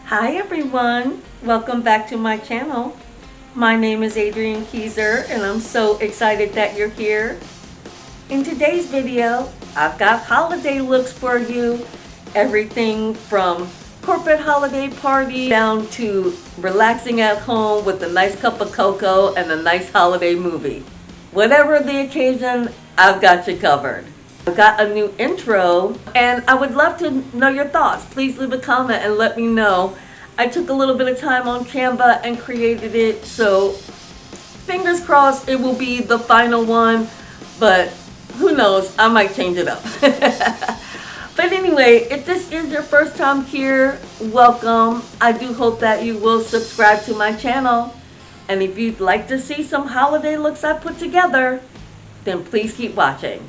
Hi everyone, welcome back to my channel. My name is Adrienne Keyser and I'm so excited that you're here. In today's video, I've got holiday looks for you. Everything from corporate holiday party down to relaxing at home with a nice cup of cocoa and a nice holiday movie. Whatever the occasion, I've got you covered. I've got a new intro and I would love to know your thoughts. Please leave a comment and let me know. I took a little bit of time on Canva and created it, so fingers crossed it will be the final one, but who knows, I might change it up. But anyway, if this is your first time here, welcome. I do hope that you will subscribe to my channel. And if you'd like to see some holiday looks I put together, then please keep watching.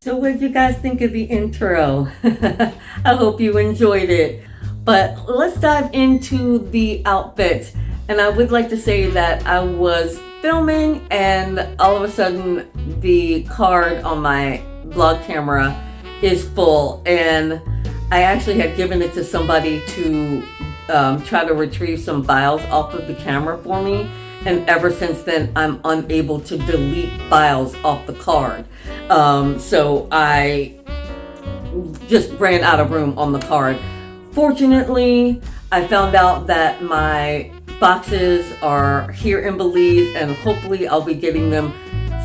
So what did you guys think of the intro? I hope you enjoyed it. But let's dive into the outfits. And I would like to say that I was filming and all of a sudden the card on my vlog camera is full. And I actually had given it to somebody to try to retrieve some files off of the camera for me. And ever since then, I'm unable to delete files off the card. So I just ran out of room on the card. Fortunately, I found out that my boxes are here in Belize and hopefully I'll be getting them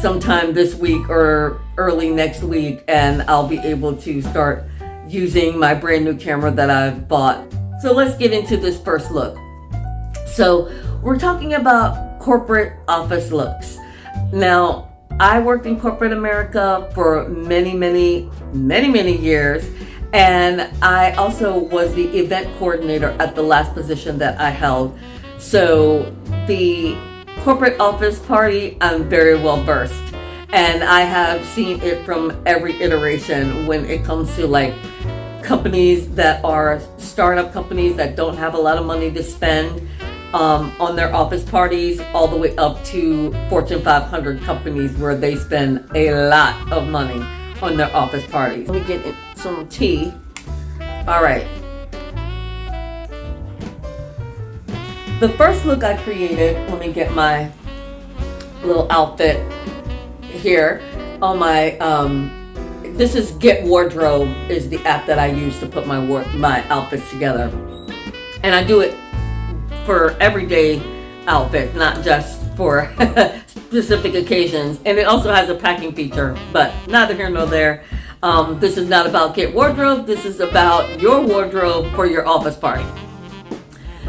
sometime this week or early next week, and I'll be able to start using my brand new camera that I've bought. So let's get into this first look. So we're talking about corporate office looks. Now, I worked in corporate America for many years, and I also was the event coordinator at the last position that I held. So the corporate office party, I'm very well versed, and I have seen it from every iteration when it comes to like companies that are startup companies that don't have a lot of money to spend on their office parties, all the way up to Fortune 500 companies where they spend a lot of money on their office parties. Let me get some tea. All right. The first look I created, let me get my little outfit here on my, this is Get Wardrobe is the app that I use to put my outfits together. And I do it for everyday outfits, not just for specific occasions. And it also has a packing feature, but neither here nor there. This is not about Get Wardrobe. This is about your wardrobe for your office party.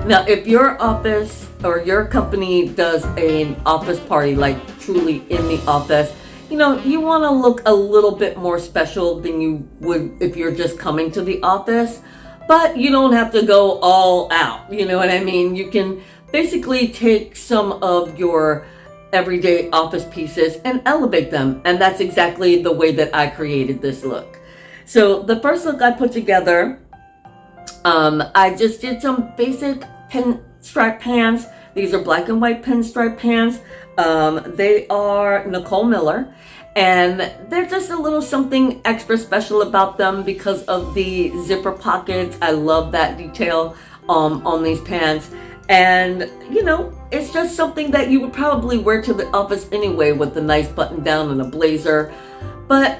Now, if your office or your company does an office party, like truly in the office, you know, you want to look a little bit more special than you would if you're just coming to the office. But you don't have to go all out, you know what I mean? You can basically take some of your everyday office pieces and elevate them. And that's exactly the way that I created this look. So the first look I put together, I just did some basic pinstripe pants. These are black and white pinstripe pants. They are Nicole Miller. And they're just a little something extra special about them because of the zipper pockets. I love that detail on these pants. And, you know, it's just something that you would probably wear to the office anyway with a nice button down and a blazer. But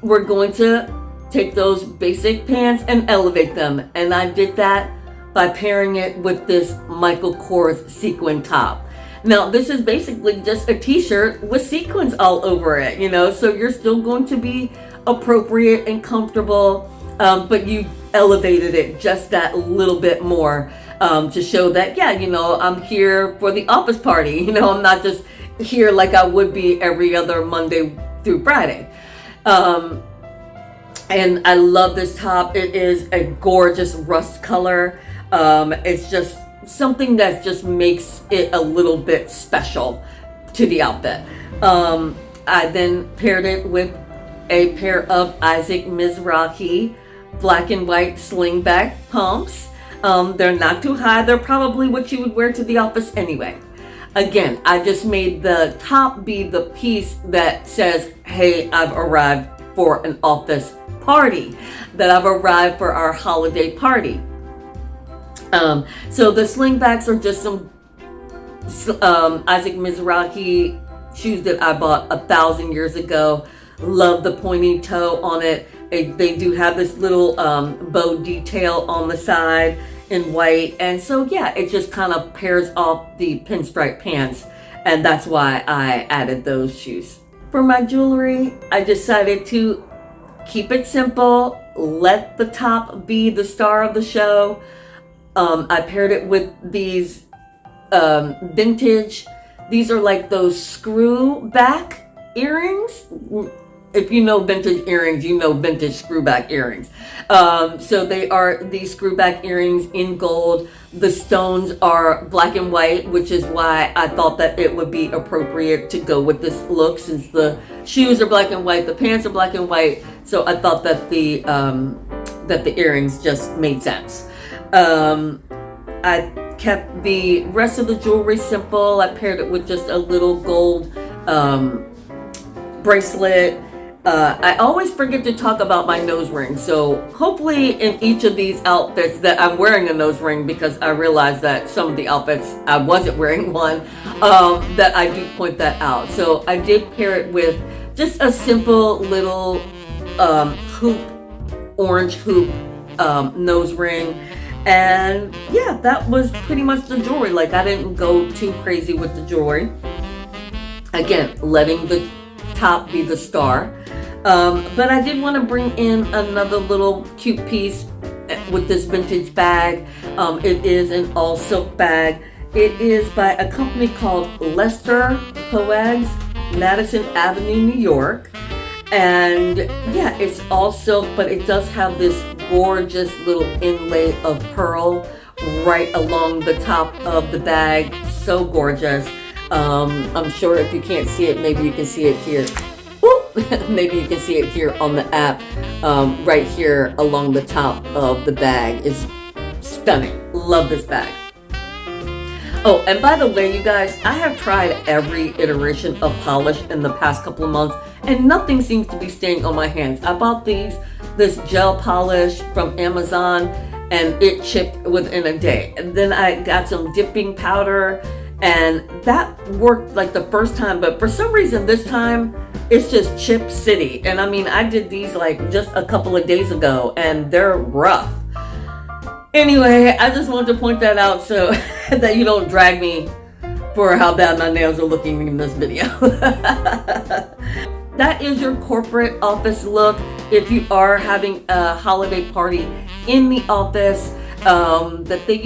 we're going to take those basic pants and elevate them. And I did that by pairing it with this Michael Kors sequin top. Now, this is basically just a t-shirt with sequins all over it, you know, so you're still going to be appropriate and comfortable, but you elevated it just that little bit more to show that, yeah, you know, I'm here for the office party. You know, I'm not just here like I would be every other Monday through Friday. And I love this top. It is a gorgeous rust color. It's just something that just makes it a little bit special to the outfit. I then paired it with a pair of Isaac Mizrahi black and white slingback pumps. They're not too high. They're probably what you would wear to the office anyway. Again, I just made the top be the piece that says, hey, I've arrived for an office party, that I've arrived for our holiday party. So the slingbacks are just some Isaac Mizrahi shoes that I bought 1,000 years ago. Love the pointy toe on it. They do have this little bow detail on the side in white. And so, yeah, it just kind of pairs off the pinstripe pants. And that's why I added those shoes. For my jewelry, I decided to keep it simple. Let the top be the star of the show. I paired it with these vintage, these are like those screw back earrings. If you know vintage earrings, you know vintage screw back earrings. So they are these screw back earrings in gold. The stones are black and white, which is why I thought that it would be appropriate to go with this look, since the shoes are black and white, the pants are black and white. So I thought that the earrings just made sense. I kept the rest of the jewelry simple. I paired it with just a little gold bracelet. I always forget to talk about my nose ring. So hopefully in each of these outfits that I'm wearing a nose ring, because I realized that some of the outfits I wasn't wearing one, that I do point that out. So I did pair it with just a simple little hoop, orange hoop nose ring. And yeah, that was pretty much the jewelry. Like, I didn't go too crazy with the jewelry. Again, letting the top be the star. But I did want to bring in another little cute piece with this vintage bag. It is an all silk bag. It is by a company called Lester Poags, Madison Avenue, New York. And yeah, it's all silk, but it does have this gorgeous little inlay of pearl right along the top of the bag. So gorgeous. I'm sure if you can't see it, maybe you can see it here. Maybe you can see it here on the app. Right here along the top of the bag is stunning. Love this bag. Oh, and by the way, you guys, I have tried every iteration of polish in the past couple of months, and nothing seems to be staying on my hands. I bought this gel polish from Amazon, and it chipped within a day. And then I got some dipping powder, and that worked like the first time, but for some reason this time it's just chip city. And I mean, I did these like just a couple of days ago, and they're rough. Anyway, I just wanted to point that out so that you don't drag me for how bad my nails are looking in this video. That is your corporate office look. If you are having a holiday party in the office, that they,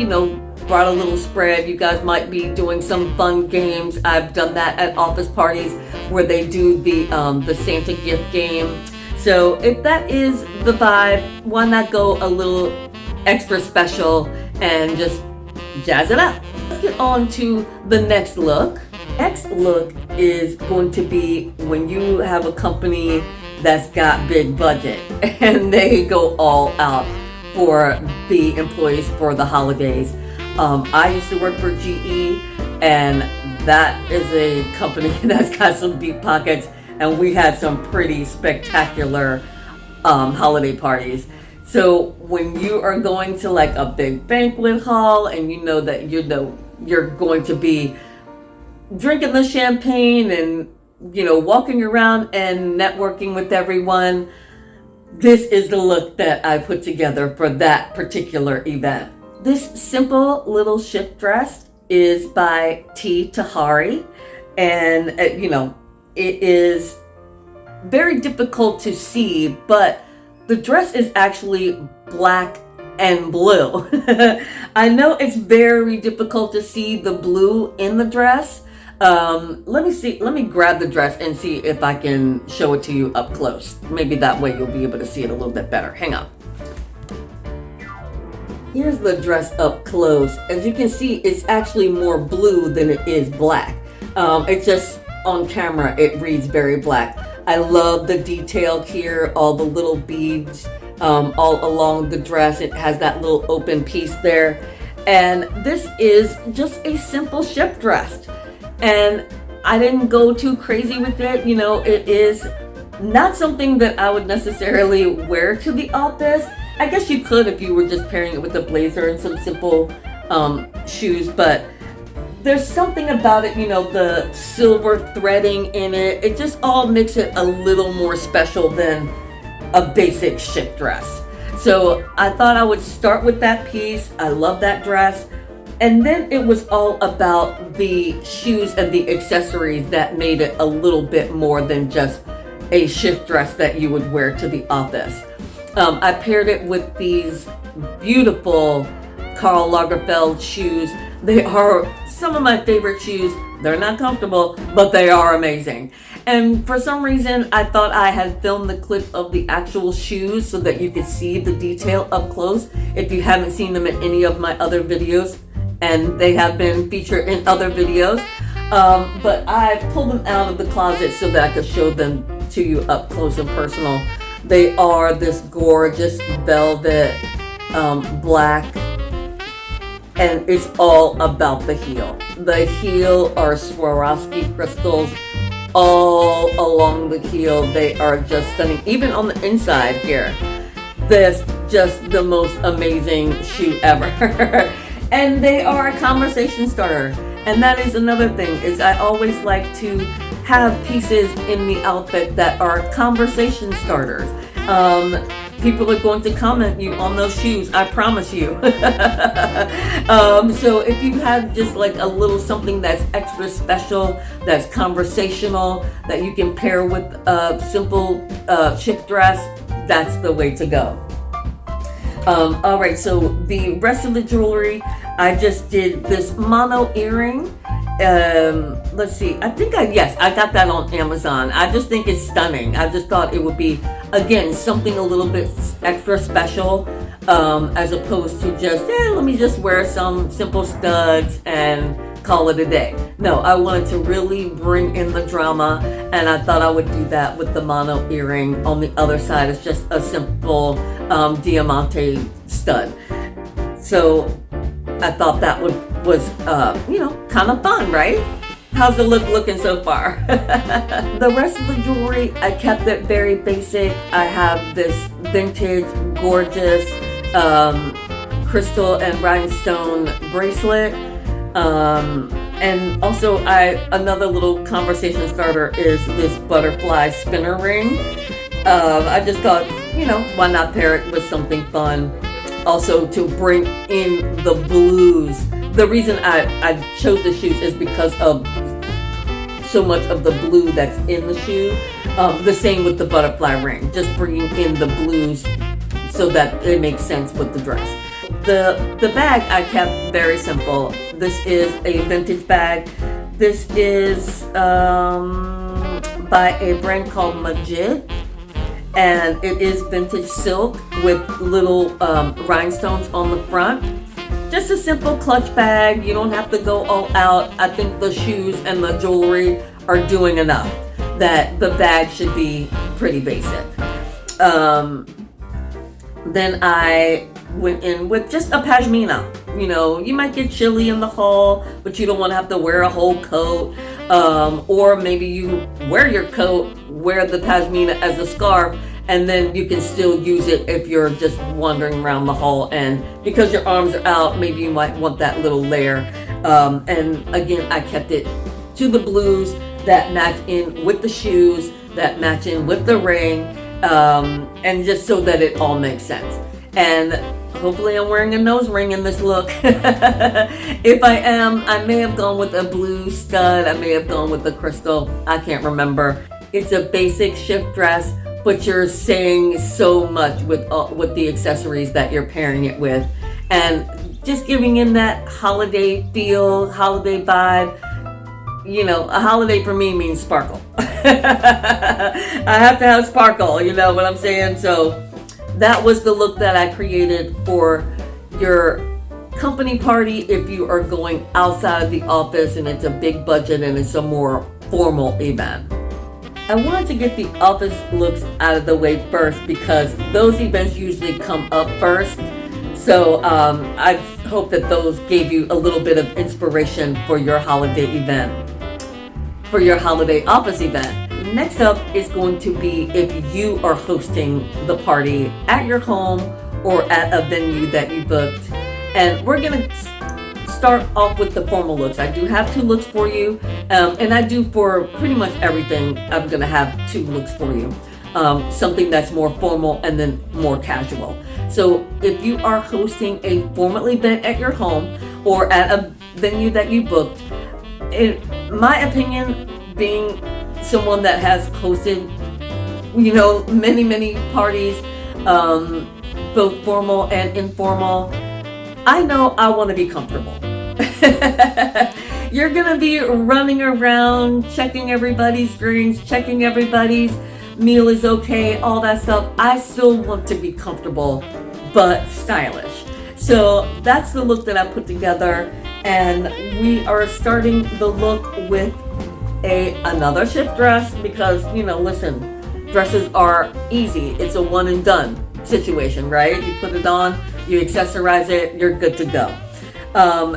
brought a little spread. You guys might be doing some fun games. I've done that at office parties where they do the Santa gift game. So if that is the vibe, why not go a little extra special and just jazz it up? Let's get on to the next look. Next look is going to be when you have a company that's got big budget and they go all out for the employees for the holidays. I used to work for GE, and that is a company that's got some deep pockets, and we had some pretty spectacular holiday parties. So when you are going to like a big banquet hall and you know that you're going to be drinking the champagne and walking around and networking with everyone, this is the look that I put together for that particular event. This simple little shift dress is by Tahari, and it is very difficult to see, but the dress is actually black and blue. I know it's very difficult to see the blue in the dress, Let me grab the dress and see if I can show it to you up close. Maybe that way you'll be able to see it a little bit better. Hang on. Here's the dress up close. As you can see, it's actually more blue than it is black. It just, on camera, it reads very black. I love the detail here, all the little beads all along the dress. It has that little open piece there. And this is just a simple shift dress. And I didn't go too crazy with it. You know, it is not something that I would necessarily wear to the office. I guess you could if you were just pairing it with a blazer and some simple shoes, but there's something about it, you know, the silver threading in it. It just all makes it a little more special than a basic shift dress. So I thought I would start with that piece. I love that dress. And then it was all about the shoes and the accessories that made it a little bit more than just a shift dress that you would wear to the office. I paired it with these beautiful Karl Lagerfeld shoes. They are some of my favorite shoes. They're not comfortable, but they are amazing. And for some reason, I thought I had filmed the clip of the actual shoes so that you could see the detail up close if you haven't seen them in any of my other videos, and they have been featured in other videos. But I pulled them out of the closet so that I could show them to you up close and personal. They are this gorgeous velvet black, and it's all about the heel. The heel are Swarovski crystals all along the heel. They are just stunning. Even on the inside here, that's just the most amazing shoe ever. And they are a conversation starter. And that is another thing, is I always like to have pieces in the outfit that are conversation starters. People are going to comment you on those shoes, I promise you. So if you have just like a little something that's extra special, that's conversational, that you can pair with a simple shift dress, that's the way to go. All right, so the rest of the jewelry, I just did this mono earring. Let's see, I got that on Amazon. I just think it's stunning. I just thought it would be, again, something a little bit extra special, as opposed to just, let me just wear some simple studs and call it a day. No, I wanted to really bring in the drama, and I thought I would do that with the mono earring. On the other side, it's just a simple diamante stud. So I thought that was kind of fun, right? How's the look looking so far? The rest of the jewelry, I kept it very basic. I have this vintage, gorgeous crystal and rhinestone bracelet. And also another little conversation starter is this butterfly spinner ring. I just thought, why not pair it with something fun? Also to bring in the blues. The reason I chose the shoes is because of so much of the blue that's in the shoe. The same with the butterfly ring, just bringing in the blues so that it makes sense with the dress. The bag I kept very simple. This is a vintage bag. This is by a brand called Magid, and it is vintage silk with little rhinestones on the front. Just a simple clutch bag. You don't have to go all out. I think the shoes and the jewelry are doing enough that the bag should be pretty basic. Then I went in with just a pashmina. You might get chilly in the hall, but you don't want to have to wear a whole coat. Or maybe you wear your coat, wear the pashmina as a scarf, and then you can still use it if you're just wandering around the hall, and because your arms are out, maybe you might want that little layer. And again, I kept it to the blues that match in with the shoes, that match in with the ring, and just so that it all makes sense. And hopefully I'm wearing a nose ring in this look. If I am, I may have gone with a blue stud, I may have gone with the crystal, I can't remember. It's a basic shift dress, but you're saying so much with the accessories that you're pairing it with, and just giving in that holiday feel, holiday vibe. a holiday for me means sparkle. I have to have sparkle, you know what I'm saying? So that was the look that I created for your company party if you are going outside of the office and it's a big budget and it's a more formal event. I wanted to get the office looks out of the way first because those events usually come up first. So I hope that those gave you a little bit of inspiration for your holiday event, for your holiday office event. Next up is going to be if you are hosting the party at your home or at a venue that you booked. And we're going to start off with the formal looks. I do have 2 looks for you, and I do for pretty much everything. I'm going to have 2 looks for you. Something that's more formal and then more casual. So if you are hosting a formal event at your home or at a venue that you booked, in my opinion, being someone that has hosted, many parties, both formal and informal, I know I want to be comfortable. You're going to be running around, checking everybody's drinks, checking everybody's meal is okay, all that stuff. I still want to be comfortable, but stylish. So that's the look that I put together. And we are starting the look with another shift dress because, listen, dresses are easy. It's a one and done situation, right? You put it on, you accessorize it, you're good to go.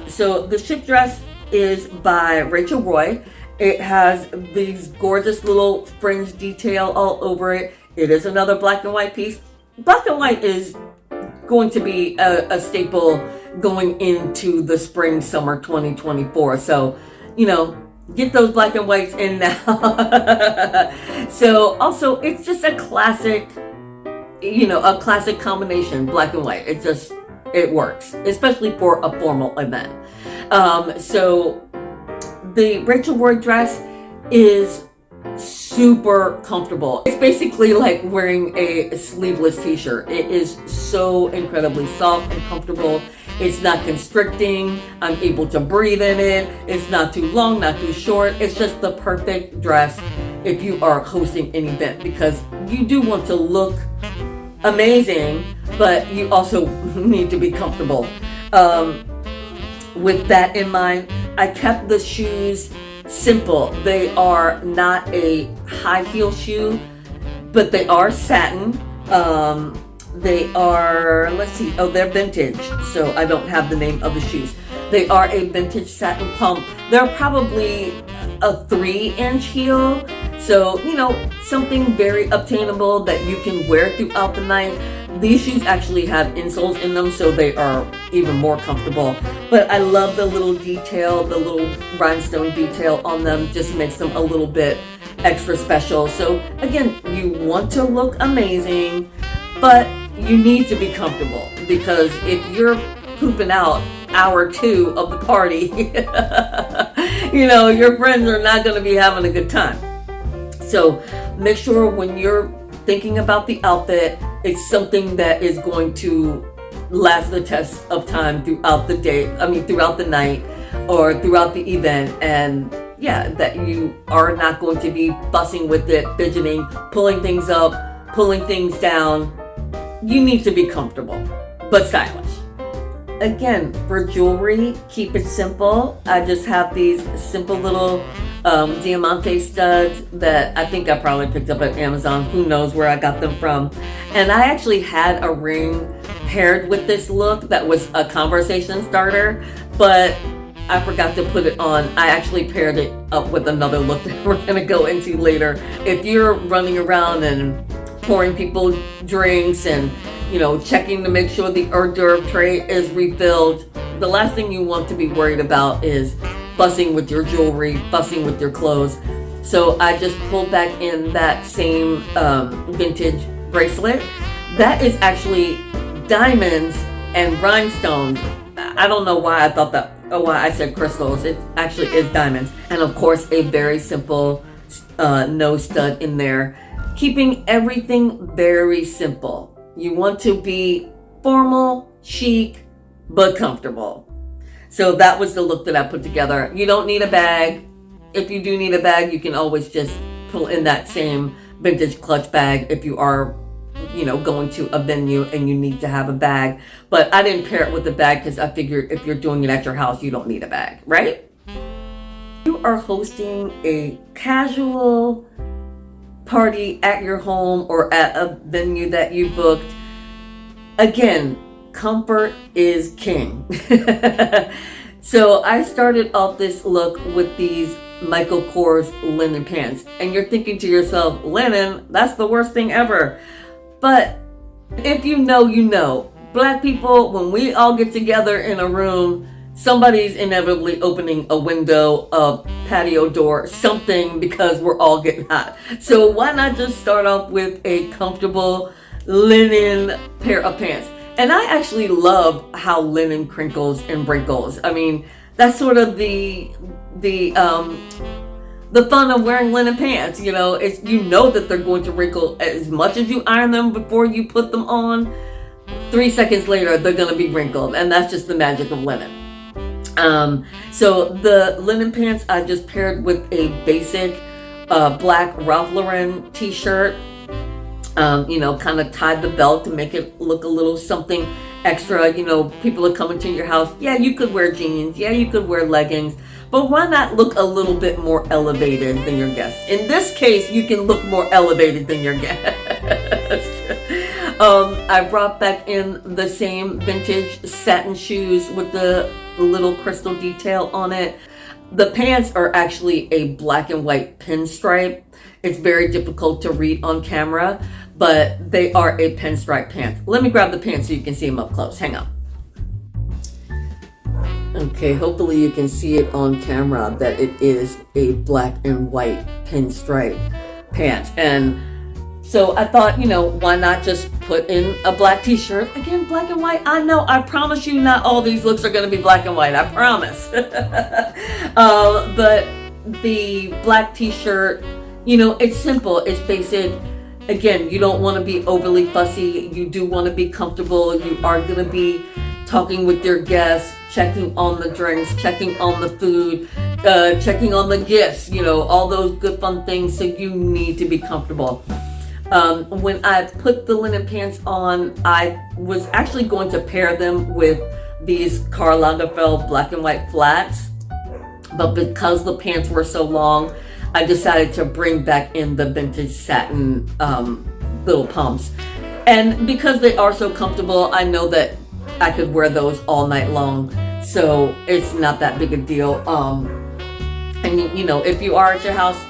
So the shift dress is by Rachel Roy. It has these gorgeous little fringe detail all over it. It is another black and white piece. Black and white is going to be a staple going into the spring, summer 2024. So, get those black and whites in now. So also, it's just a classic, a classic combination, black and white. It works, especially for a formal event. So the Rachel Roy dress is super comfortable. It's basically like wearing a sleeveless t-shirt. It is so incredibly soft and comfortable. It's not constricting. I'm able to breathe in it. It's not too long, not too short. It's just the perfect dress if you are hosting an event because you do want to look amazing, but you also need to be comfortable. With that in mind, I kept the shoes simple. They are not a high heel shoe, but they are satin. They are, they're vintage, so I don't have the name of the shoes. They are a vintage satin pump. They're probably a 3-inch heel, so, something very obtainable that you can wear throughout the night. These shoes actually have insoles in them, so they are even more comfortable. But I love the little detail, the little rhinestone detail on them just makes them a little bit extra special. So again, you want to look amazing, but you need to be comfortable because if you're pooping out hour 2 of the party, your friends are not going to be having a good time. So make sure when you're thinking about the outfit, it's something that is going to last the test of time throughout the day, throughout the night or throughout the event. And that you are not going to be fussing with it, fidgeting, pulling things up, pulling things down. You need to be comfortable, but stylish. Again, for jewelry, keep it simple. I just have these simple little diamante studs that I think I probably picked up at Amazon. Who knows where I got them from. And I actually had a ring paired with this look that was a conversation starter, but I forgot to put it on. I actually paired it up with another look that we're going to go into later. If you're running around and pouring people drinks and checking to make sure the hors d'oeuvre tray is refilled, the last thing you want to be worried about is fussing with your jewelry, fussing with your clothes. So I just pulled back in that same vintage bracelet. That is actually diamonds and rhinestones. I don't know why I thought that, why I said crystals. It actually is diamonds. And of course, a very simple nose stud in there, keeping everything very simple. You want to be formal, chic, but comfortable. So that was the look that I put together. You don't need a bag. if you do need a bag, you can always just pull in that same vintage clutch bag if you are, going to a venue and you need to have a bag. But I didn't pair it with a bag because I figured if you're doing it at your house, you don't need a bag, right? You are hosting a casual party at your home or at a venue that you booked. Again, comfort is king. So I started off this look with these Michael Kors linen pants. And you're thinking to yourself, linen, that's the worst thing ever. But if you know, you know. Black people, when we all get together in a room, somebody's inevitably opening a window, a patio door, something, because we're all getting hot. So why not just start off with a comfortable linen pair of pants? And I actually love how linen crinkles and wrinkles. I mean, that's sort of the fun of wearing linen pants. It's that they're going to wrinkle as much as you iron them before you put them on. 3 seconds later, they're going to be wrinkled, and that's just the magic of linen. So the linen pants I just paired with a basic black Ralph Lauren t-shirt. Kind of tied the belt to make it look a little something extra. People are coming to your house. Yeah, you could wear jeans. Yeah, you could wear leggings. But why not look a little bit more elevated than your guests? In this case, you can look more elevated than your guests. I brought back in the same vintage satin shoes with the little crystal detail on it. The pants are actually a black and white pinstripe. It's very difficult to read on camera, but they are a pinstripe pants. Let me grab the pants so you can see them up close. Hang on. Okay, hopefully you can see it on camera that it is a black and white pinstripe pants. And so I thought, why not just put in a black t-shirt? Again, black and white. I know, I promise you not all these looks are going to be black and white. I promise. But the black t-shirt, it's simple. It's basic. Again, you don't want to be overly fussy. You do want to be comfortable. You are going to be talking with your guests, checking on the drinks, checking on the food, checking on the gifts, all those good fun things. So you need to be comfortable. When I put the linen pants on, I was actually going to pair them with these Karl Lagerfeld black and white flats. But because the pants were so long, I decided to bring back in the vintage satin little pumps. And because they are so comfortable, I know that I could wear those all night long. So it's not that big a deal. And if you are at your house,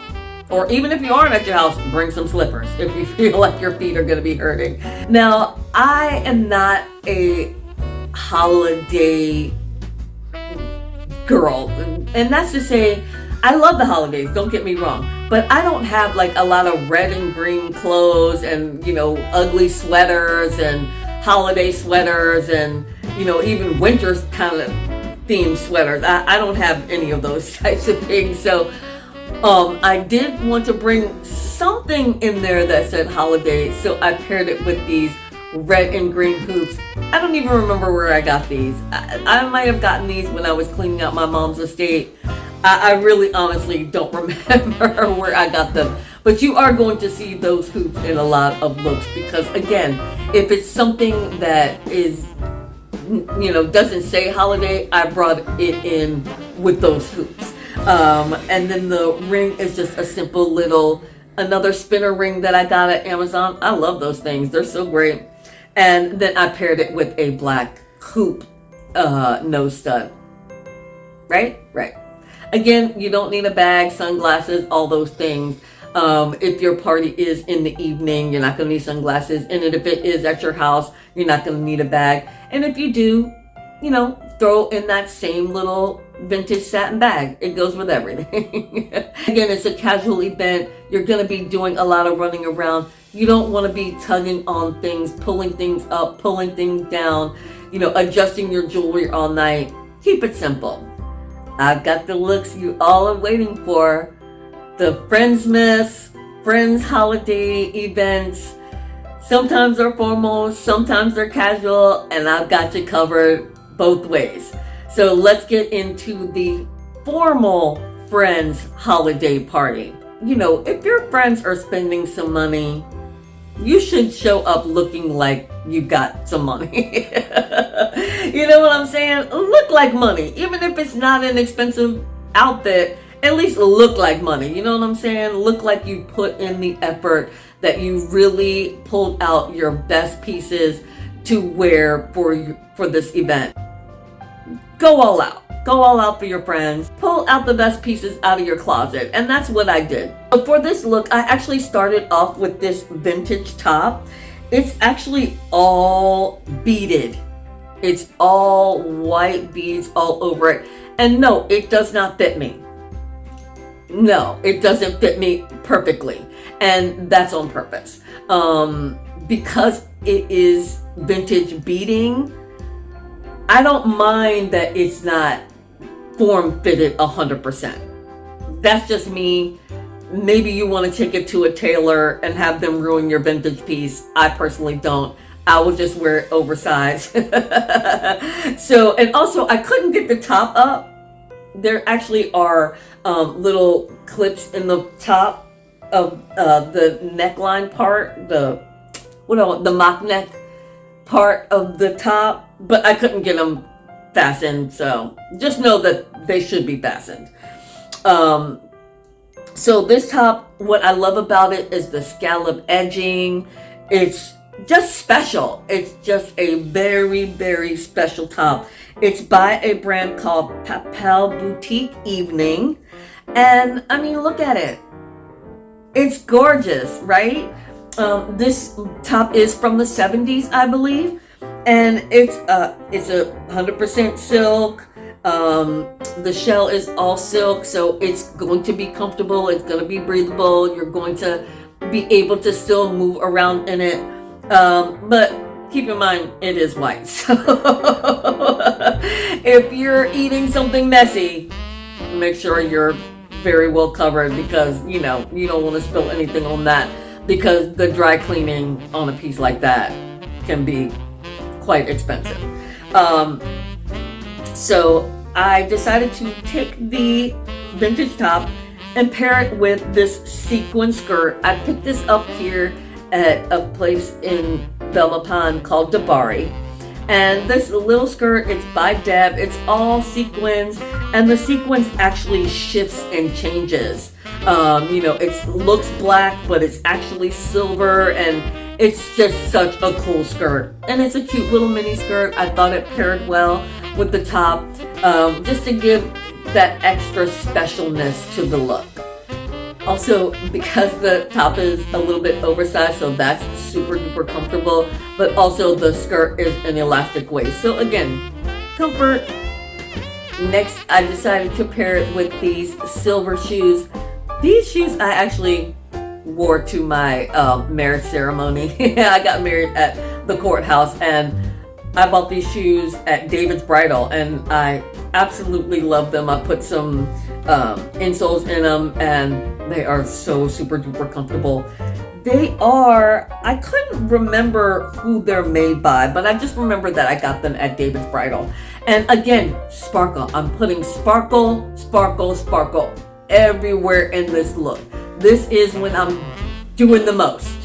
or even if you aren't at your house, bring some slippers if you feel like your feet are going to be hurting. Now, I am not a holiday girl. And that's to say, I love the holidays, don't get me wrong. But I don't have like a lot of red and green clothes and, ugly sweaters and holiday sweaters and, even winter kind of themed sweaters. I don't have any of those types of things. So I did want to bring something in there that said holiday, so I paired it with these red and green hoops. I don't even remember where I got these. I might have gotten these when I was cleaning out my mom's estate. I really honestly don't remember where I got them. But you are going to see those hoops in a lot of looks because, again, if it's something that is, doesn't say holiday, I brought it in with those hoops. And then the ring is just a simple little, another spinner ring that I got at Amazon. I love those things. They're so great. And then I paired it with a black hoop nose stud. Right? Right. Again, you don't need a bag, sunglasses, all those things. If your party is in the evening, you're not going to need sunglasses. And if it is at your house, you're not going to need a bag. And if you do, throw in that same little vintage satin bag. It goes with everything. Again, it's a casual event. You're going to be doing a lot of running around. You don't want to be tugging on things, pulling things up, pulling things down, adjusting your jewelry all night. Keep it simple. I've got the looks you all are waiting for. The Friendsmas, Friends holiday events. Sometimes they're formal, sometimes they're casual, and I've got you covered both ways. So let's get into the formal friend's holiday party. You know, if your friends are spending some money, you should show up looking like you got some money. You know what I'm saying? Look like money. Even if it's not an expensive outfit, at least look like money. You know what I'm saying? Look like you put in the effort, that you really pulled out your best pieces to wear for this event. Go all out. Go all out for your friends. Pull out the best pieces out of your closet. And that's what I did. So for this look, I actually started off with this vintage top. It's actually all beaded. It's all white beads all over it. And no, it does not fit me. No, it doesn't fit me perfectly. And that's on purpose. Because it is vintage beading, I don't mind that it's not form fitted 100%. That's just me. Maybe you want to take it to a tailor and have them ruin your vintage piece. I personally don't. I will just wear it oversized. So, and also I couldn't get the top up. There actually are little clips in the top of the neckline part, the mock neck part of the top, but I couldn't get them fastened, so just know that they should be fastened. So this top, what I love about it is the scallop edging. It's just special. It's just a very, very special top. It's by a brand called Papelle Boutique Evening, and I mean, look at it. It's gorgeous, right? This top is from the 70s, I believe. And it's a 100% silk. The shell is all silk, so it's going to be comfortable. It's going to be breathable. You're going to be able to still move around in it. But keep in mind, it is white. So if you're eating something messy, make sure you're very well covered, because you know you don't want to spill anything on that, because the dry cleaning on a piece like that can be quite expensive. So I decided to take the vintage top and pair it with this sequin skirt. I picked this up here at a place in Bellepon called Tahari. And this little skirt, it's by Deb. It's all sequins, and the sequins actually shifts and changes. You know, it looks black, but it's actually silver, and it's just such a cool skirt. And it's a cute little mini skirt. I thought it paired well with the top, just to give that extra specialness to the look. Also, because the top is a little bit oversized, so that's super duper comfortable, but also the skirt is an elastic waist. So again, comfort. Next, I decided to pair it with these silver shoes. These shoes I actually wore to my marriage ceremony. I got married at the courthouse, and I bought these shoes at David's Bridal, and I absolutely love them. I put some insoles in them, and they are so super duper comfortable. They are, I couldn't remember who they're made by, but I just remember that I got them at David's Bridal. And again, sparkle. I'm putting sparkle, sparkle, sparkle everywhere in this look. This is when I'm doing the most.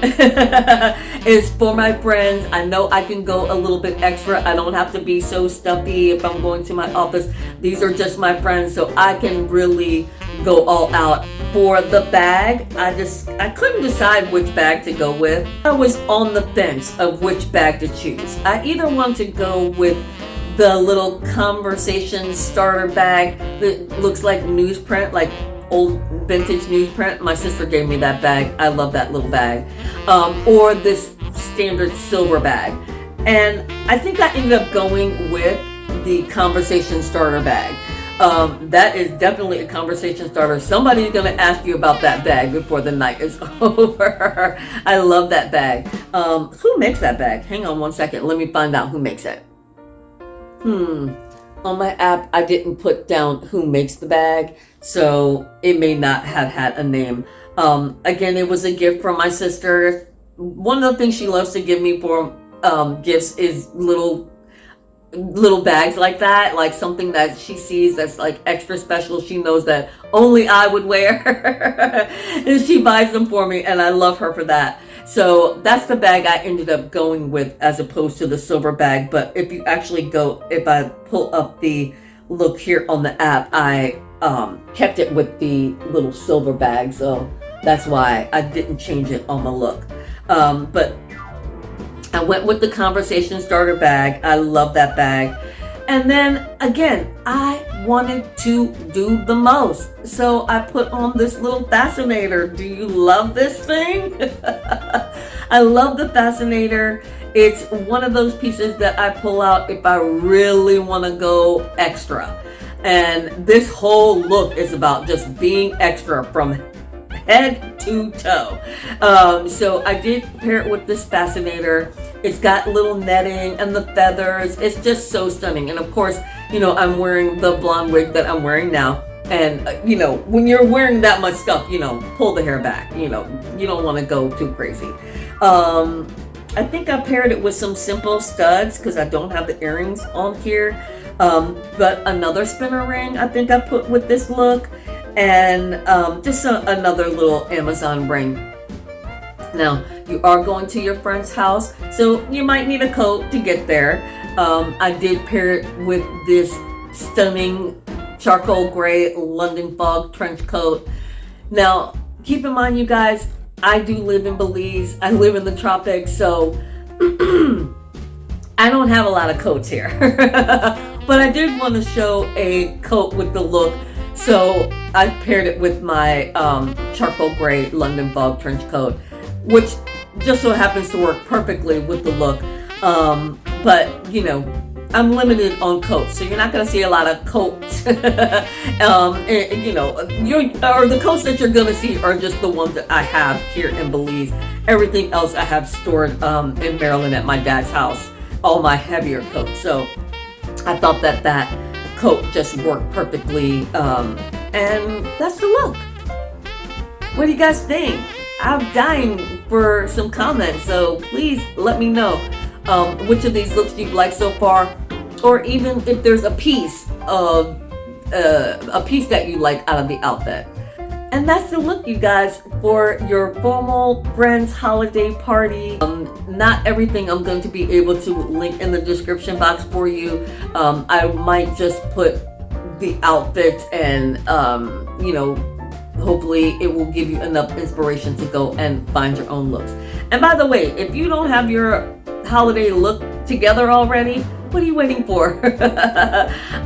It's for my friends. I know I can go a little bit extra. I don't have to be so stuffy if I'm going to my office. These are just my friends, so I can really go all out. For the bag, I couldn't decide which bag to go with. I was on the fence of which bag to choose. I either want to go with the little conversation starter bag that looks like newsprint, like old vintage newsprint. My sister gave me that bag. I love that little bag. Or this standard silver bag. And I think I ended up going with the conversation starter bag. That is definitely a conversation starter. Somebody's going to ask you about that bag before the night is over. I love that bag. Who makes that bag? Hang on one second. Let me find out who makes it. On my app, I didn't put down who makes the bag, so it may not have had a name. Again, it was a gift from my sister. One of the things she loves to give me for gifts is little little bags like that, like something that she sees that's like extra special. She knows that only I would wear. And she buys them for me, and I love her for that. So that's the bag I ended up going with as opposed to the silver bag. But if you actually if I pull up the look here on the app, I kept it with the little silver bag. So that's why I didn't change it on the look. But I went with the conversation starter bag. I love that bag. And then again, I wanted to do the most. So I put on this little fascinator. Do you love this thing? I love the fascinator. It's one of those pieces that I pull out if I really want to go extra. And this whole look is about just being extra from head to toe. So I did pair it with this fascinator. It's got little netting and the feathers. It's just so stunning. And of course, I'm wearing the blonde wig that I'm wearing now. And, when you're wearing that much stuff, pull the hair back. You don't want to go too crazy. I think I paired it with some simple studs because I don't have the earrings on here. But another spinner ring I think I put with this look. And just another little Amazon ring. Now, you are going to your friend's house, so you might need a coat to get there. I did pair it with this stunning charcoal gray London fog trench coat. Now, keep in mind, you guys, I do live in Belize. I live in the tropics, so I don't have a lot of coats here. But I did want to show a coat with the look. So I paired it with my charcoal gray London fog trench coat, which just so happens to work perfectly with the look. But, I'm limited on coats, so you're not going to see a lot of coats. Or the coats that you're going to see are just the ones that I have here in Belize. Everything else I have stored in Maryland at my dad's house, all my heavier coats. So I thought that coat just worked perfectly, and that's the look. What do you guys think? I'm dying for some comments, so please let me know which of these looks you've liked so far, or even if there's a piece that you like out of the outfit. And that's the look, you guys, for your formal friends holiday party. Not everything I'm going to be able to link in the description box for you. I might just put the outfits and, hopefully it will give you enough inspiration to go and find your own looks. And by the way, if you don't have your holiday look together already, what are you waiting for?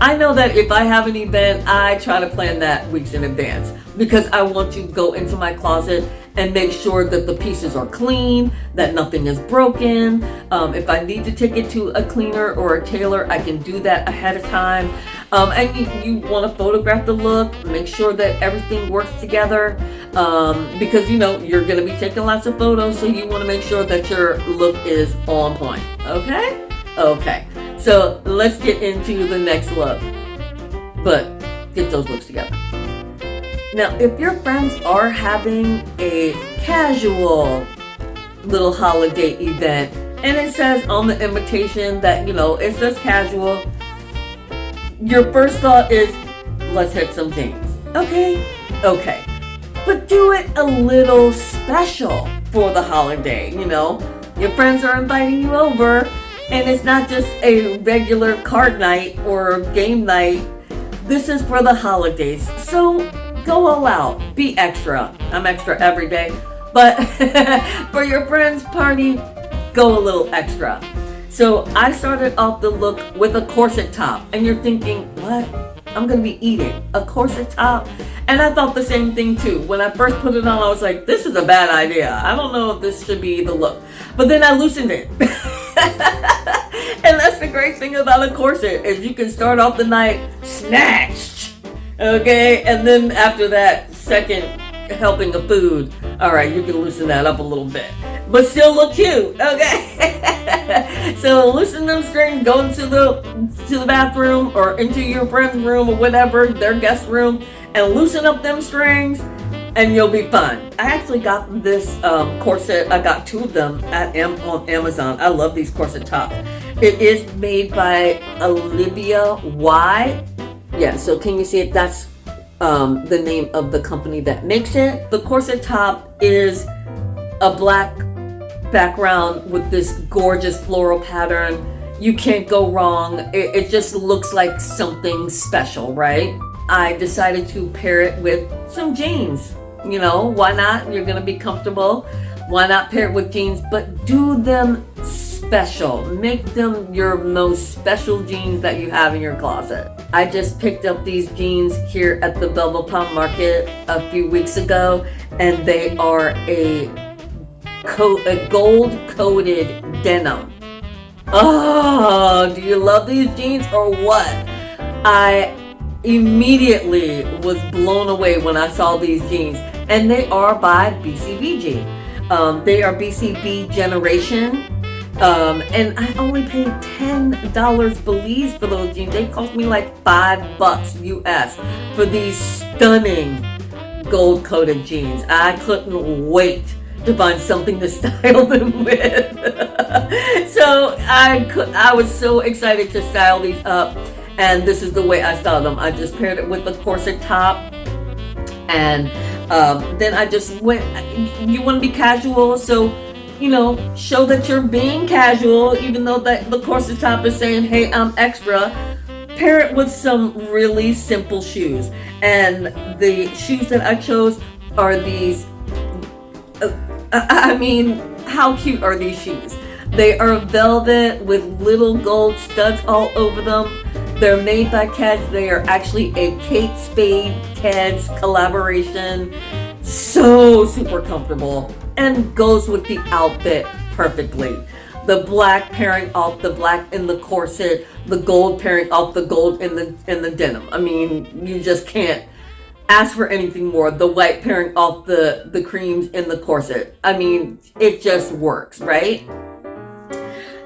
I know that if I have an event, I try to plan that weeks in advance because I want to go into my closet and make sure that the pieces are clean, that nothing is broken. If I need to take it to a cleaner or a tailor, I can do that ahead of time. And you want to photograph the look, make sure that everything works together, because you're going to be taking lots of photos, so you want to make sure that your look is on point. Okay, so let's get into the next look, but get those looks together. Now, if your friends are having a casual little holiday event and it says on the invitation that it's just casual, your first thought is, let's hit some jeans. Okay, but do it a little special for the holiday. Your friends are inviting you over, and it's not just a regular card night or game night. This is for the holidays, so go all out, be extra. I'm extra every day, but for your friend's party, go a little extra. So I started off the look with a corset top, and you're thinking, what? I'm gonna be eating a corset top? And I thought the same thing too. When I first put it on, I was like, this is a bad idea. I don't know if this should be the look. But then I loosened it. And that's the great thing about a corset, is you can start off the night snatched, okay? And then after that second helping of food, all right, you can loosen that up a little bit, but still look cute, okay? So loosen them strings, go into the bathroom or into your friend's room or whatever, their guest room, and loosen up them strings. and you'll be fine. I actually got this corset. I got 2 of them on Amazon. I love these corset tops. It is made by Alivia Y. Yeah, so can you see it? That's the name of the company that makes it. The corset top is a black background with this gorgeous floral pattern. You can't go wrong. It just looks like something special, right? I decided to pair it with some jeans. You know, why not? You're gonna be comfortable. Why not pair it with jeans? But do them special. Make them your most special jeans that you have in your closet. I just picked up these jeans here at the Belva Palm Market a few weeks ago, and they are a gold-coated denim. Oh, do you love these jeans or what? I immediately was blown away when I saw these jeans, and they are by BCBG. They are BCB Generation, and I only paid $10 Belize for those jeans. They cost me like $5 US for these stunning gold-coated jeans. I couldn't wait to find something to style them with. So I was so excited to style these up, and this is the way I styled them. I just paired it with the corset top, and then I just went, you want to be casual, so you know, show that you're being casual, even though that the corset top is saying, hey, I'm extra. Pair it with some really simple shoes, and the shoes that I chose are these. I mean, how cute are these shoes? They are velvet with little gold studs all over them. They're made by Keds. They are actually a Kate Spade Keds collaboration. So super comfortable and goes with the outfit perfectly. The black pairing off the black in the corset, the gold pairing off the gold in the denim. I mean, you just can't ask for anything more. The white pairing off the creams in the corset. I mean, it just works, right?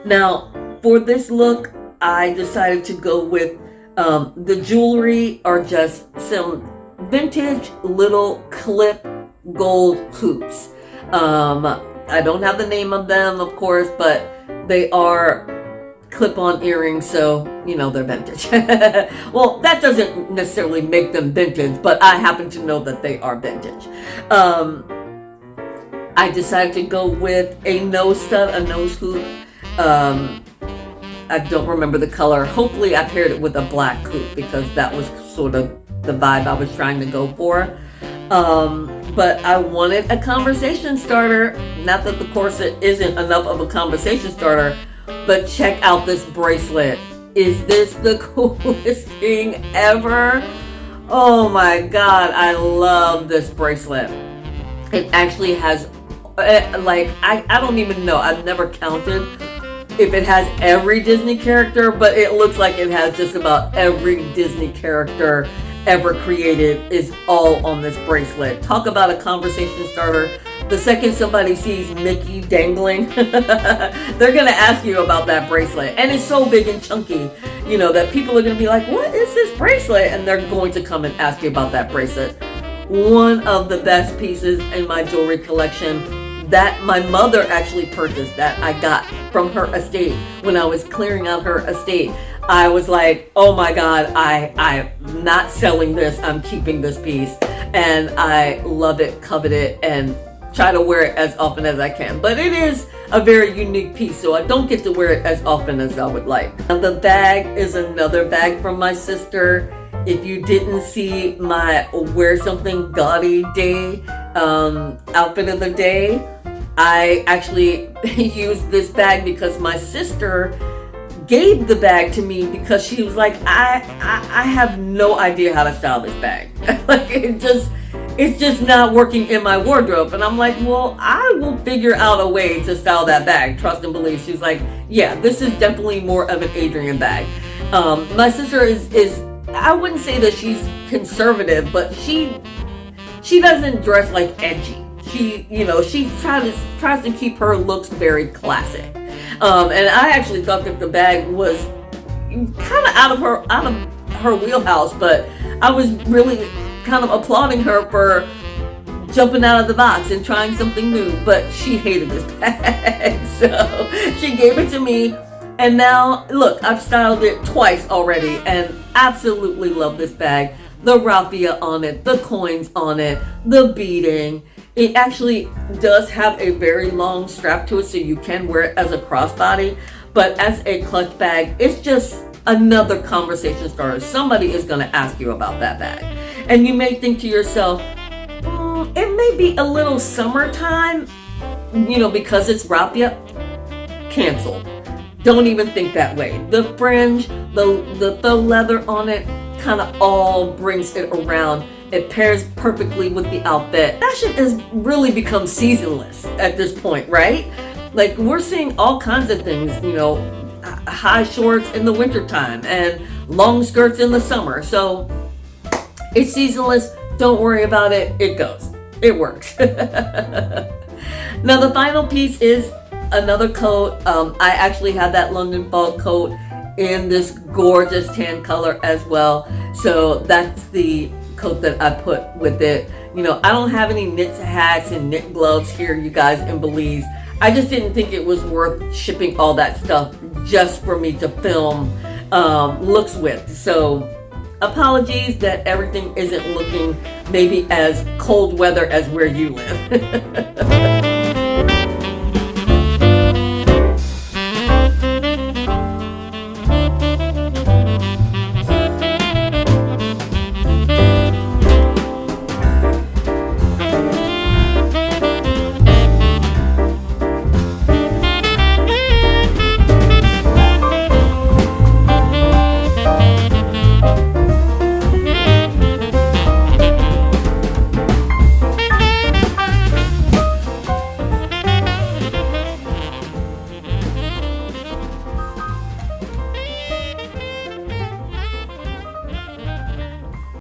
Now, for this look, I decided to go with the jewelry are just some vintage little clip gold hoops. I don't have the name of them, of course, but they are clip-on earrings, so you know they're vintage. Well, that doesn't necessarily make them vintage, but I happen to know that they are vintage. I decided to go with a nose stud, a nose hoop. I don't remember the color. Hopefully I paired it with a black hoop because that was sort of the vibe I was trying to go for. But I wanted a conversation starter. Not that the corset isn't enough of a conversation starter, but check out this bracelet. Is this the coolest thing ever? Oh my God, I love this bracelet. It actually has, I don't even know. I've never counted if it has every Disney character, but it looks like it has just about every Disney character ever created is all on this bracelet. Talk about a conversation starter. The second somebody sees Mickey dangling, they're gonna ask you about that bracelet. And it's so big and chunky, you know, that people are gonna be like, what is this bracelet? And they're going to come and ask you about that bracelet. One of the best pieces in my jewelry collection that my mother actually purchased, that I got from her estate when I was clearing out her estate. I was like, oh my God, I'm not selling this, I'm keeping this piece. And I love it, covet it, and try to wear it as often as I can. But it is a very unique piece, so I don't get to wear it as often as I would like. Now, the bag is another bag from my sister. If you didn't see my Wear Something Gaudy Day outfit of the day, I actually used this bag because my sister gave the bag to me because she was like, I have no idea how to style this bag. Like it's just not working in my wardrobe. And I'm like, well, I will figure out a way to style that bag. Trust and believe. She's like, yeah, this is definitely more of an Adrian bag. My sister is I wouldn't say that she's conservative, but she doesn't dress like edgy. She, you know, she tries to keep her looks very classic. And I actually thought that the bag was kind of out of her wheelhouse, but I was really kind of applauding her for jumping out of the box and trying something new, but she hated this bag. So she gave it to me. And now, look, I've styled it twice already and absolutely love this bag. The raffia on it, the coins on it, the beading. It actually does have a very long strap to it, so you can wear it as a crossbody. But as a clutch bag, it's just another conversation starter. Somebody is going to ask you about that bag. And you may think to yourself, it may be a little summertime, because it's raffia. Canceled. Don't even think that way. The fringe, the faux leather on it, kind of all brings it around. It pairs perfectly with the outfit. Fashion has really become seasonless at this point, right? Like, we're seeing all kinds of things, high shorts in the wintertime and long skirts in the summer. So it's seasonless. Don't worry about it. It goes. It works. Now, the final piece is another coat. I actually have that London fog coat in this gorgeous tan color as well. So that's the coat that I put with it. I don't have any knit hats and knit gloves here, you guys, in Belize. I just didn't think it was worth shipping all that stuff just for me to film looks with. So apologies that everything isn't looking maybe as cold weather as where you live.